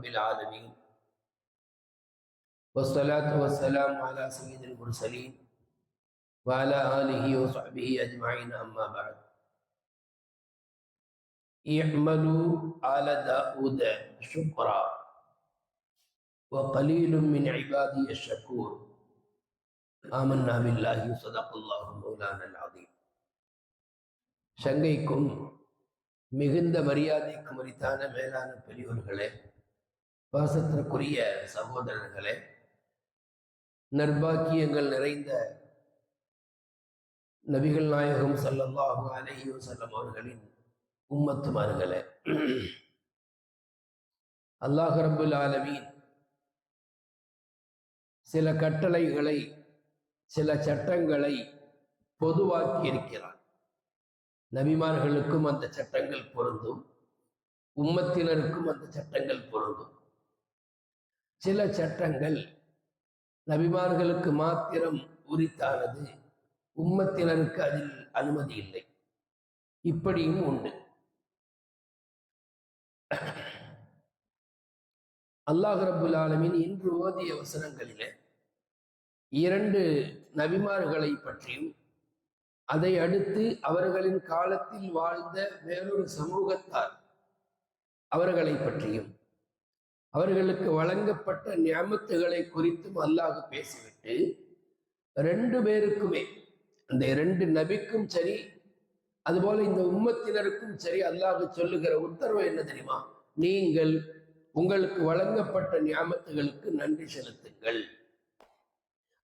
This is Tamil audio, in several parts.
العالمين والصلاة والسلام على سيد المرسلين وعلى آله وصحبه أجمعين أما بعد اعملوا على داود شكرا وقليل من عبادي الشكور آمنا بالله صدق الله مولانا العظيم. சங்கைக்கும் மிகுந்த மரியாதைக்கும் உரித்தான மேலான பெரியோர்களே, பாசத்திற்குரிய சகோதரர்களே, நற்பாக்கியங்கள் நிறைந்த நபிகள் நாயகம் ஸல்லல்லாஹு அலைஹி வஸல்லம் அவர்களின் உம்மத்துமார்களே, அல்லாஹ் ரப்புல் ஆலமீன் சில கட்டளைகளை, சில சட்டங்களை பொதுவாக்கி இருக்கிறார். நபிமார்களுக்கும் அந்த சட்டங்கள் பொருந்தும், உம்மத்தினருக்கும் அந்த சட்டங்கள் பொருந்தும். சில சட்டங்கள் நபிமார்களுக்கு மாத்திரம் உரித்தானது, உம்மத்தினருக்கு அதில் அனுமதி இல்லை. இப்படியும் உண்டு. அல்லாஹ் ரப்புல் ஆலமீன் இன்று ஓதிய வசனங்களிலே 2 நபிமார்களை பற்றியும், அதை அடுத்து அவர்களின் காலத்தில் வாழ்ந்த வேறொரு சமூகத்தார் அவர்களை பற்றியும், அவர்களுக்கு வழங்கப்பட்ட நியமத்துகளை குறித்தும் அல்லாஹ் பேசிவிட்டு 2 பேருக்குமே, அந்த 2 நபிக்கும் சரி, அதுபோல இந்த உம்மத்தினருக்கும் சரி, அல்லாஹ் சொல்லுகிற உத்தரவு என்ன தெரியுமா? நீங்கள் உங்களுக்கு வழங்கப்பட்ட நியமத்துகளுக்கு நன்றி செலுத்துங்கள்.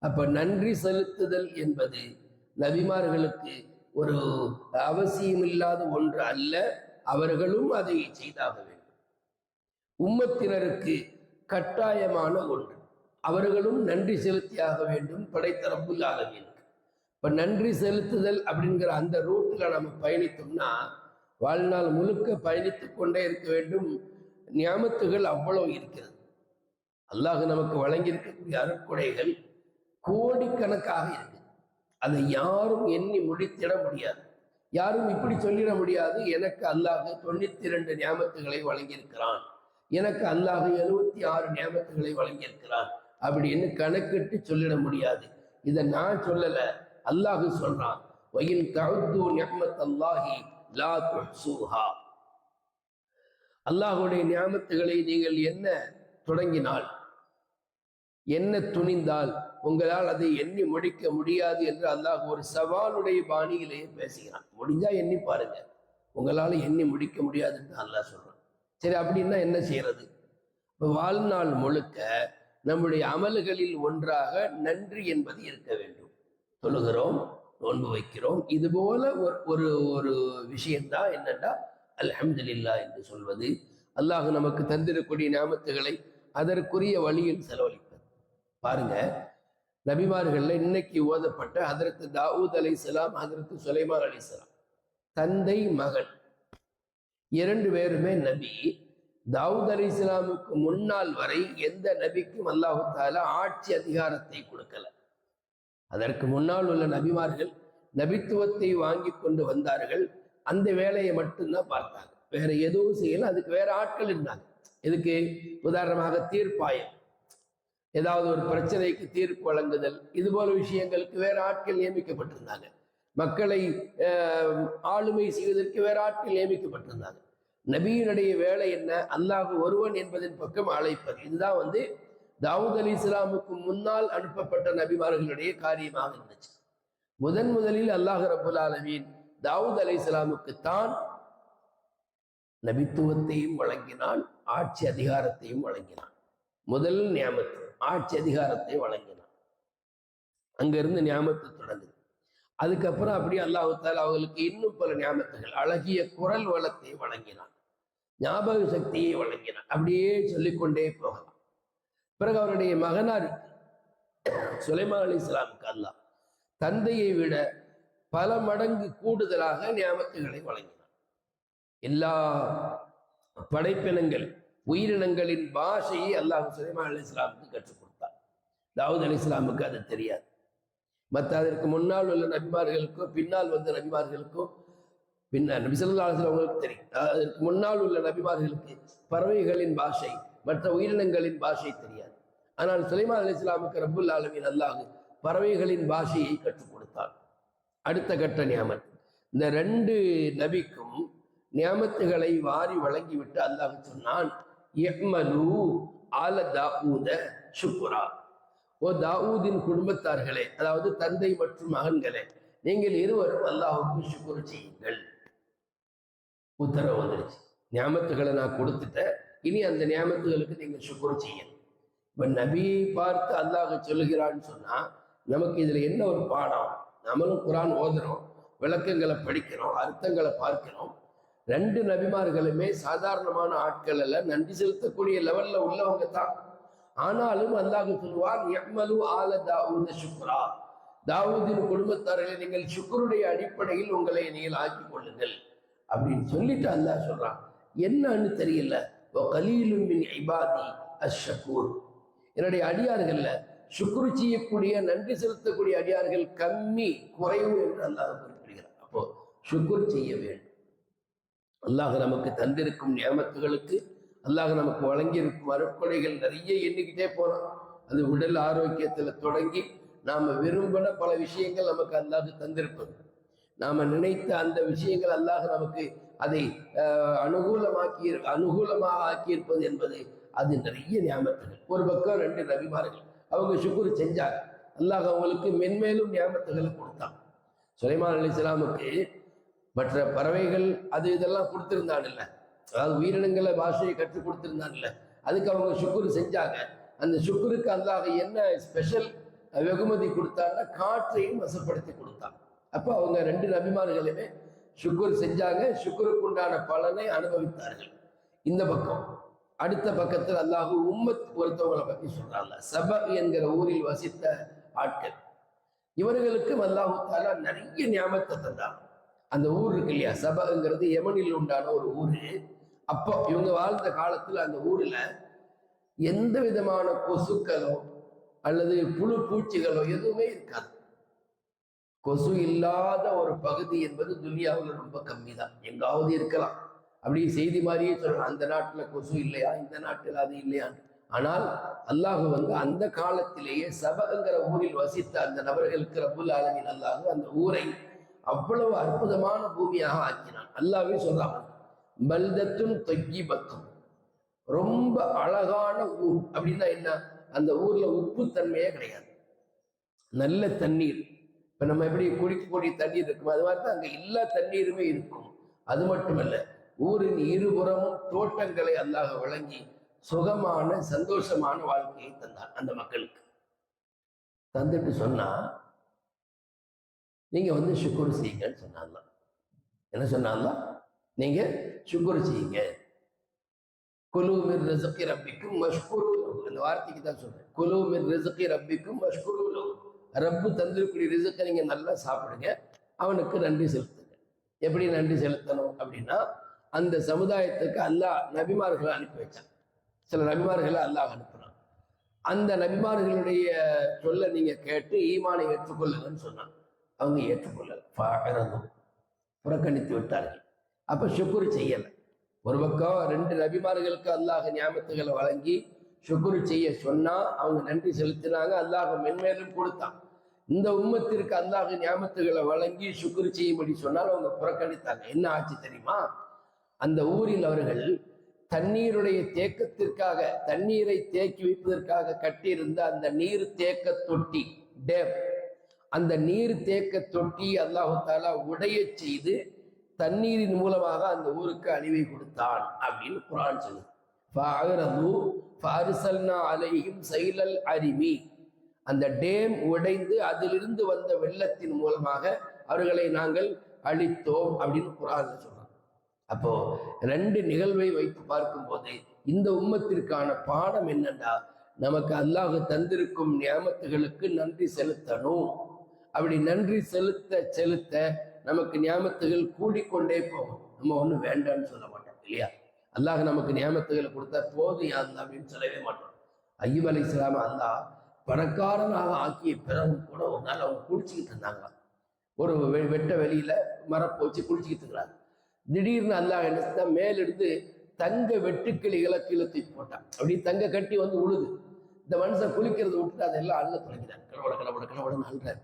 அப்ப நன்றி செலுத்துதல் என்பது நபிமார்களுக்கு ஒரு அவசியமில்லாத ஒன்று அல்ல, அவர்களும் அதை செய்தாக வேண்டும். உம்மத்தினருக்கு கட்டாயமான ஒன்று, அவர்களும் நன்றி செலுத்தியாக வேண்டும் படைத்த ரப்புல் ஆலமீனுக்கு. இப்ப நன்றி செலுத்துதல் அப்படிங்கிற அந்த ரூட்ல நம்ம பயணித்தோம்னா வாழ்நாள் முழுக்க பயணித்து கொண்டே இருக்க வேண்டும். நியமத்துகள் அவ்வளவு இருக்கிறது. அல்லாஹ் நமக்கு வழங்கியிருக்கக்கூடிய அருட்கொடைகள் கோடிக்கணக்காக இருக்கு. அதை யாரும் எண்ணி முடித்திட முடியாது. யாரும் இப்படி சொல்லிட முடியாது, எனக்கு அல்லாஹ் 92 நியமத்துகளை வழங்கியிருக்கிறான், எனக்கு அல்லாஹ் 76 நியமத்துகளை வழங்கியிருக்கிறான் அப்படின்னு கணக்கிட்டு சொல்லிட முடியாது. இதை நான் சொல்லல, அல்லாஹ் சொல்றான். வயின் தஅது நிஅமத்தல்லாஹி லா துஹ்ஸூஹா. அல்லாஹுடைய நியமத்துகளை நீங்கள் என்ன தொடங்கினால், என்ன துணிந்தால் உங்களால் அதை எண்ணி முடிக்க முடியாது என்று அல்லாஹ் ஒரு சவாலுடைய பாணியிலேயே பேசுகிறான். முடிஞ்சா எண்ணி பாருங்க, உங்களால எண்ணி முடிக்க முடியாதுன்னு அல்லாஹ் சொல்றான். சரி, அப்படின்னா என்ன செய்யறது? இப்போ வாழ்நாள் முழுக்க நம்முடைய அமல்களில் ஒன்றாக நன்றி என்பது இருக்க வேண்டும். தொழுகிறோம், நோன்பு வைக்கிறோம், இது போல ஒரு ஒரு விஷயம்தான் என்னன்னா அல்ஹம்துலில்லாஹ் என்று சொல்வது. அல்லாஹ் நமக்கு தந்திரக்கூடிய நியமத்துகளை அதற்குரிய வழியில் செலவழிப்பது. பாருங்க, நபிமார்கள்ல இன்னைக்கு ஓதப்பட்ட ஹதரத் தாவூத் அலைஹிஸ்ஸலாம், ஹதரத் சுலைமான் அலைஹிஸ்ஸலாம், தந்தை மகன் 2 பேருமே நபி. தாவூத் அலைஹிஸ்ஸலாமுக்கு முன்னால் வரை எந்த நபிக்கும் அல்லாஹு தஆலா ஆட்சி அதிகாரத்தை கொடுக்கல. அதற்கு முன்னால் உள்ள நபிமார்கள் நபித்துவத்தை வாங்கி கொண்டு வந்தார்கள், அந்த வேலையை மட்டும்தான் பார்த்தாங்க, வேற எதுவும் செய்யல. அதுக்கு வேற ஆட்கள் இருந்தாங்க. இதுக்கு உதாரணமாக தீர்ப்பாயம், ஏதாவது ஒரு பிரச்சனைக்கு தீர்ப்பு வழங்குதல், இது போல விஷயங்களுக்கு வேற ஆட்கள் நியமிக்கப்பட்டிருந்தாங்க. மக்களை ஆளுமை செய்வதற்கு வேற ஆட்கள் நியமிக்கப்பட்டிருந்தாங்க. நபியினுடைய வேலை என்ன? அல்லாஹ் ஒருவன் என்பதன் பக்கம் அழைப்பது. இதுதான் தாவூத் அலைஹிஸ்ஸலாமுக்கு முன்னால் அனுப்பப்பட்ட நபிமார்களுடைய காரியமாக இருந்துச்சு. முதலில் அல்லாஹ் ரப்புல் ஆலமீன் தாவூத் அலைஹிஸ்ஸலாமுக்கு தான் நபித்துவத்தையும் வழங்கினான், ஆட்சி அதிகாரத்தையும் வழங்கினான். முதல் நியமத்து ஆட்சி அதிகாரத்தை வழங்கினான். அங்கிருந்து நியமத்து தொடங்குது. அதுக்கப்புறம் அப்படியே அல்லாஹ் தஆலா அவர்களுக்கு இன்னும் பல நியமத்துகள், அழகிய குரல் வளத்தை வழங்கினான், ஞாபக சக்தியை வழங்கினான். அப்படியே சொல்லிக்கொண்டே போகலாம். பிறகு அவருடைய மகனார் சுலைமான் அலைஹிஸ்ஸலாமுக்கு அல்லாஹ் தந்தையை விட பல மடங்கு கூடுதலாக நியமத்துகளை வழங்கினான். எல்லா படைப்பினங்கள், உயிரினங்களின் பாஷையை அல்லாஹ் சுலைமான் அலைஹிஸ்ஸலாமுக்கு கற்றுக் கொடுத்தார். தாவூத் அலைஹிஸ்ஸலாமுக்கு அது தெரியாது. மற்ற அதற்கு முன்னால் உள்ள நபிமார்களுக்கோ பின்னால் வந்த நபிமார்களுக்கோ நபி ஸல்லல்லாஹு அலைஹி வஸல்லம் அவங்களுக்கு தெரியும். அதற்கு முன்னால் உள்ள நபிமார்களுக்கு பறவைகளின் பாஷை, மற்ற உயிரினங்களின் பாஷை தெரியாது. ஆனால் சுலைமான் அலைஹிஸ்ஸலாமுக்கு ரப்புல் ஆலமீன் அல்லாஹ் பறவைகளின் பாஷையை கற்றுக் கொடுத்தார். அடுத்த கட்ட நியாமத், இந்த 2 நபிக்கும் நியாமத்துகளை வாரி வழங்கிவிட்டு அல்லாஹ் சொன்னான், இஅ்மலு ஆல தாவூத ஷுக்ரா. ஓ தாவூதின் குடும்பத்தார்களே, அதாவது தந்தை மற்றும் மகன்களே, நீங்கள் இருவரும் அல்லாஹ்வுக்கு ஷுக்ர் செய்யுங்கள். உத்தரவு வந்துருச்சு. நியாமத்துகளை நான் கொடுத்துட்டேன், இனி அந்த நியாமத்துகளுக்கு நீங்க ஷுக்ர் செய்யணும். இப்ப நபியை பார்த்து அல்லாஹ் சொல்லுகிறான்னு சொன்னா நமக்கு இதுல என்ன ஒரு பாடம்? நம்மளும் குரான் ஓதுறோம், விளக்கங்களை படிக்கிறோம், அர்த்தங்களை பார்க்கிறோம். 2 நபிமார்களுமே சாதாரணமான ஆட்கள் அல்ல, நன்றி செலுத்தக்கூடிய லெவல்ல உள்ளவங்க தான். ஆனாலும் அல்லாஹ் சொல்லுவான், இஅ்மலு ஆல தாவூத ஷுக்ரா. தாவூதின் குடும்பத்தார்களை நீங்கள் ஷுக்ருடைய அடிப்படையில் உங்களை நீங்கள் ஆக்கிக் கொள்ளுங்கள் அப்படின்னு சொல்லிட்டு அல்லாஹ் சொல்றான். என்னன்னு தெரியல, கலீலும் மின் இபாதி அஷ்ஷகூர். என்னுடைய அடியார்கள்ல ஷுக்ரு செய்யக்கூடிய, நன்றி செலுத்தக்கூடிய அடியார்கள் கம்மி, குறைவு என்று அல்லாஹ் குறிப்பிடுகிறார். அப்போ ஷுக்ர் செய்ய வேண்டும். அல்லாஹ் நமக்கு தந்திருக்கும் நியமத்துகளுக்கு, அல்லாஹ் நமக்கு வழங்கியிருக்கும் அருட்கொடைகள் நிறைய எண்ணிக்கிட்டே போறோம். அது உடல் ஆரோக்கியத்துல தொடங்கி நாம விரும்பின பல விஷயங்கள் நமக்கு அல்லாஹ் தந்திருப்பது, நாம நினைத்த அந்த விஷயங்கள் அல்லாஹ் நமக்கு அதை அனுகூலமாக ஆக்கியிருப்பது என்பது அது நிறைய நியாமத்துகள். ஒரு பக்கம் 2 நபிமார்கள் அவங்க ஷுக்ர் செஞ்சாங்க, அல்லாஹ் அவங்களுக்கு மென்மேலும் நியாமத்துகளை கொடுத்தான். சுலைமான் அலைஹிஸ்ஸலாமுக்கு மற்ற பறவைகள் அது இதெல்லாம் கொடுத்திருந்தான் இல்லை, அதாவது உயிரினங்களை பாஷையை கற்றுக் கொடுத்திருந்தான் இல்லை, அதுக்கு அவங்க ஷுக்ர் செஞ்சாங்க. அந்த ஷுக்ருக்கு அல்லாஹ் என்ன ஸ்பெஷல் வெகுமதி கொடுத்தான்னா காற்றையும் வசப்படுத்தி கொடுத்தான். அப்போ அவங்க 2 நபிமார்களுமே ஷுக்ர் செஞ்சாங்க, ஷுக்ருக்கு உண்டான பலனை அனுபவித்தார்கள். இந்த பக்கம் அடுத்த பக்கத்தில் அல்லாஹ் உம்மத் பொறுத்தவங்களை பற்றி சொல்றாங்க. சப என்கிற ஊரில் வசித்த ஆட்கள், இவர்களுக்கும் அல்லாஹ் தஆலா நிறைய நியாமத்தை தந்தாங்க. அந்த ஊர் இருக்கு இல்லையா, சபங்கிறது யமனில் உண்டான ஒரு ஊரு. அப்போ இவங்க வாழ்ந்த காலத்துல அந்த ஊர்ல எந்த விதமான கொசுக்களோ அல்லது புழு பூச்சிகளோ எதுவுமே இருக்காது. கொசு இல்லாத ஒரு பகுதி என்பது துனியாவில் ரொம்ப கம்மி தான். எங்காவது இருக்கலாம், அப்படி செய்தி மாதிரியே சொல்லலாம், அந்த நாட்டுல கொசு இல்லையா, இந்த நாட்டில் அது இல்லையான்னு. ஆனால் அல்லாஹ் அந்த காலத்திலேயே சபங்கிற ஊரில் வசித்த அந்த நபர்களுக்கு ரப்புல் ஆலமீன் அல்லாஹ் அந்த ஊரை அவ்வளவு அற்புதமான பூமியாக ஆக்கினான். அல்லாஹ்வே சொல்றாங்க, பல்தத்துன் தொய்யிபத்துன், ரொம்ப அழகான ஊர். அப்படின்னா என்ன? அந்த ஊர்ல உப்பு தன்மையே கிடையாது, நல்ல தண்ணீர். இப்ப நம்ம எப்படி குடிக்கக்கூடிய தண்ணீர் இருக்கும், அது மாதிரி தான் அங்க எல்லா தண்ணீருமே இருக்கும். அது மட்டுமல்ல, ஊரின் இருபுறமும் தோட்டங்களை அல்லாஹ் வழங்கி சுகமான சந்தோஷமான வாழ்க்கையை தந்தான் அந்த மக்களுக்கு. தந்துட்டு சொன்னா, நீங்க ஷுக்ர் செய்யுங்கன்னு சொன்னாங்க. என்ன சொன்னாங்க? நீங்க ஷுக்ர் செய்யுங்க. குலு மின் ரிஸ்கி ரப்பிக்கும் வஷ்குரு லஹு. அந்த வார்த்தைக்கு தான் சொல்றேன், குலு மின் ரிஸ்கி ரப்பிக்கும் வஷ்குரு லஹு. ரப்பு தந்திருக்கூடிய ரிஸ்கை நீங்க நல்லா சாப்பிடுங்க, அவனுக்கு நன்றி செலுத்துங்க. எப்படி நன்றி செலுத்தணும் அப்படின்னா, அந்த சமுதாயத்துக்கு அல்லாஹ் நபிமார்களை அனுப்பி வச்சான். சில நபிமார்களை அல்லாஹ் அனுப்புனான். அந்த நபிமார்களுடைய சொல்ல நீங்க கேட்டு ஈமானை ஏற்றுக்கொள்ளுங்கன்னு சொன்னான். அவங்க ஏற்றுக்கொள்ளல, புறக்கணித்து விட்டார்கள். அப்ப ஷுக்ர் செய்யல. ஒரு பக்கம் 2 நபிமார்களுக்கு அல்லாஹ் நியாமத்துகளை வழங்கி ஷுக்ர் செய்ய சொன்னா அவங்க நன்றி செலுத்தினாங்க, அல்லாஹ் மென்மேலும் கொடுத்தான். இந்த உம்மத்திற்கு அல்லாஹ் நியாமத்துகளை வழங்கி ஷுக்ர் செய்யும்படி சொன்னால் அவங்க புறக்கணித்தாங்க. என்ன ஆச்சு தெரியுமா? அந்த ஊரில் அவர்கள் தண்ணீருடைய தேக்கத்திற்காக, தண்ணீரை தேக்கி வைப்பதற்காக கட்டியிருந்த அந்த நீர் தேக்க தொட்டி, டேம், அந்த நீர் தேக்க தொட்டி அல்லாஹு தஆலா உடைய செய்து தண்ணீரின் மூலமாக அந்த ஊருக்கு அழிவை கொடுத்தான் அப்படின்னு குர்ஆன் சொல்லுது. அந்த டேம் உடைந்து அதிலிருந்து வந்த வெள்ளத்தின் மூலமாக அவர்களை நாங்கள் அழித்தோம் அப்படின்னு குர்ஆன்ல சொல்றோம். அப்போ 2 நிகழ்வை வைத்து பார்க்கும் போது இந்த உம்மத்திற்கான பாடம் என்னன்னா, நமக்கு அல்லாஹ் தந்திருக்கும் நியாமத்துகளுக்கு நன்றி செலுத்தணும். அப்படி நன்றி செலுத்த செலுத்த நமக்கு நியாமத்துகள் கூடிக்கொண்டே போகும். நம்ம ஒன்றும் வேண்டாம்னு சொல்ல மாட்டோம் இல்லையா? அல்லாஹ் நமக்கு நியாமத்துகளை கொடுத்தா போதும் யா அல்லாஹ் அப்படின்னு சொல்லவே மாட்டோம். அய்யூப் அலைஹிஸ்ஸலாம் அல்லாஹ் பணக்காரனாக ஆக்கிய பிறகும் கூட ஒரு நாள் அவங்க குளிச்சுக்கிட்டு இருந்தாங்களாம். ஒரு வெட்ட வெளியில மரப்பை வச்சு குளிச்சுக்கிட்டு இருக்கிறாங்க. திடீர்னு அல்லாஹ் என்ன செஞ்சா, மேலிருந்து தங்க வெட்டுக்கிளிகளை கீழே தூக்கி போட்டான். அப்படி தங்க கட்டி வந்து உழுது. இந்த மனுஷன் குளிக்கிறது விட்டுட்டு அதெல்லாம் அள்ள தொடங்கினான். கடவுளன்னு அழுறாரு.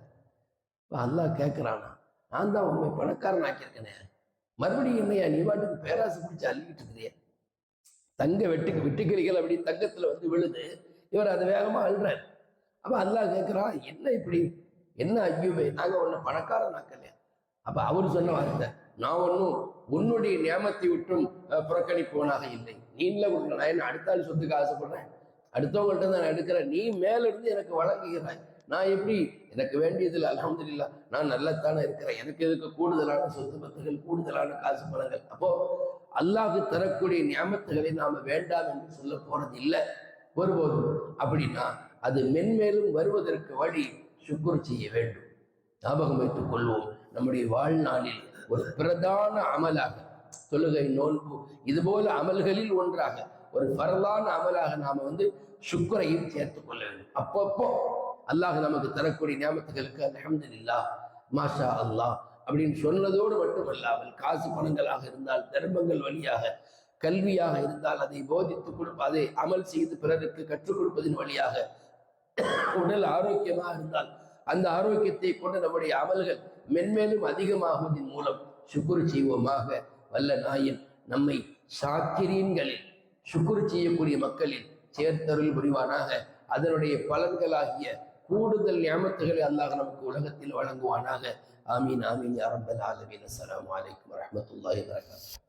அல்லாஹ் கேட்கிறானா, நான் தான் உண்மை பணக்காரன் ஆக்கியிருக்கேனே, மறுபடியும் என்னையா நீ பாட்டுக்கு பேராசை பிடிச்சு அள்ளிக்கிட்டு இருக்கிறிய? தங்க வெட்டுக்கிளிகள் அப்படி தங்கத்துல வந்து விழுது, இவர் அதை வேகமா அழுறாரு. அப்ப அல்லாஹ் கேட்கிறான், என்ன இப்படி, என்ன ஐயோவே, நாங்க உன்னை பணக்காரன் ஆக்கலையா? அப்ப அவர் சொன்ன வார்த்தை, நான் ஒன்னும் உன்னுடைய நியமத்தை விட்டும் புறக்கணிப்பவனாக இல்லை. நீ இல்லை கொடுக்கல, நான் என்ன அடுத்தாள் சொத்துக்கு ஆசைப்படுறேன்? அடுத்தவங்கள்ட்ட தான் நான் எடுக்கிறேன். நீ மேல இருந்து எனக்கு வழங்குகிறாய். நான் எப்படி, எனக்கு வேண்டியதில் அல்ஹம்துலில்லாஹ் நான் நல்லத்தானே இருக்கிறேன். எனக்கு எதுக்கு கூடுதலான சொத்து பத்துகள், கூடுதலான காசு பணங்கள்? அப்போ அல்லாஹ் தரக்கூடிய நியமத்துகளை நாம வேண்டாம் என்று சொல்ல போறது இல்லை ஒருபோதும். அப்படின்னா அது மென்மேலும் வருவதற்கு வழி சுக்குர் செய்ய வேண்டும். ஞாபகம் வைத்துக் கொள்வோம், நம்முடைய வாழ்நாளில் ஒரு பிரதான அமலாக தொழுகை, நோன்பு, இது போல அமல்களில் ஒன்றாக ஒரு பரலான அமலாக நாம சுக்குரையும் சேர்த்துக் கொள்ள வேண்டும். அப்பப்போ அல்லாஹ் நமக்கு தரக்கூடிய நியமத்துகளுக்கு அல்ஹம்துலில்லாஹ், மாஷா அல்லாஹ் அப்படின்னு சொன்னதோடு மட்டுமல்லாமல், காசு பணங்களாக இருந்தால், தர்மங்கள் வழியாக, கல்வியாக இருந்தால் அதை போதித்துக் கொடுப்ப, அதை அமல் செய்து பிறருக்கு கற்றுக் கொடுப்பதன் வழியாக, உடல் ஆரோக்கியமாக இருந்தால் அந்த ஆரோக்கியத்தை கொண்டு நம்முடைய அமல்கள் மென்மேலும் அதிகமாகுவதன் மூலம் சுக்குரு செய்வோமாக. வல்ல நாயன் நம்மை ஷாக்கிரீன்களில், சுக்குரு செய்யக்கூடிய மக்களில் சேர்த்தருள் புரிவானாக. அதனுடைய பலன்களாகிய கூடுதல் நியமத்துகளை அல்லாஹ் நமக்கு உலகத்தில் வழங்குவானாக. ஆமீன் ஆமீன் யா ரப்பல் ஆலமீன். அஸ்ஸலாமு அலைக்கும் வரஹ்மத்துல்லாஹி வபரகாத்துஹு.